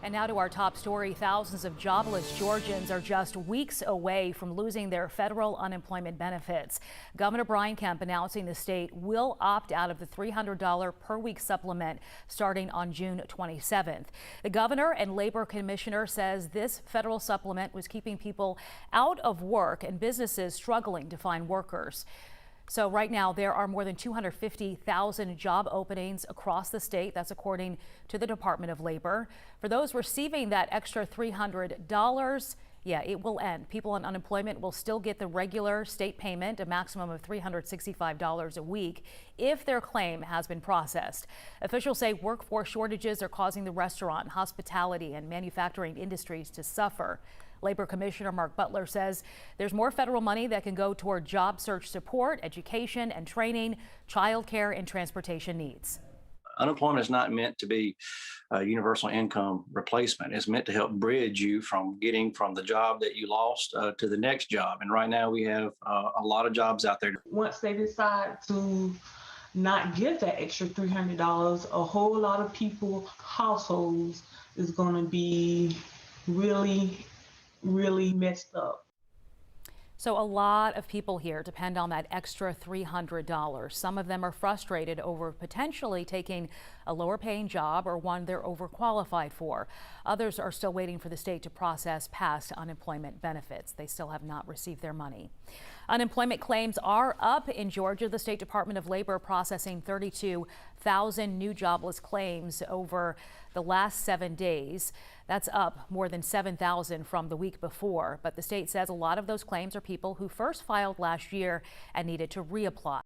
And now to our top story. Thousands of jobless Georgians are just weeks away from losing their federal unemployment benefits. Governor Kemp announcing the state will opt out of the $300 per week supplement starting on June 27th. The governor and labor commissioner says this federal supplement was keeping people out of work and businesses struggling to find workers. So right now there are more than 250,000 job openings across the state. That's according to the Department of Labor. For those receiving that extra $300, it will end. People on unemployment will still get the regular state payment, a maximum of $365 a week, if their claim has been processed. Officials say workforce shortages are causing the restaurant, hospitality, and manufacturing industries to suffer. Labor Commissioner Mark Butler says there's more federal money that can go toward job search support, education and training, child care, and transportation needs. Unemployment is not meant to be a universal income replacement. It's meant to help bridge you from getting from the job that you lost to the next job. And right now we have a lot of jobs out there. Once they decide to not give that extra $300, a whole lot of people, households, is going to be really messed up. So a lot of people here depend on that extra $300. Some of them are frustrated over potentially taking a lower paying job or one they're overqualified for. Others are still waiting for the state to process past unemployment benefits. They still have not received their money. Unemployment claims are up in Georgia. The State Department of Labor processing 32,000 new jobless claims over the last 7 days. That's up more than 7,000 from the week before. But the state says a lot of those claims are people who first filed last year and needed to reapply.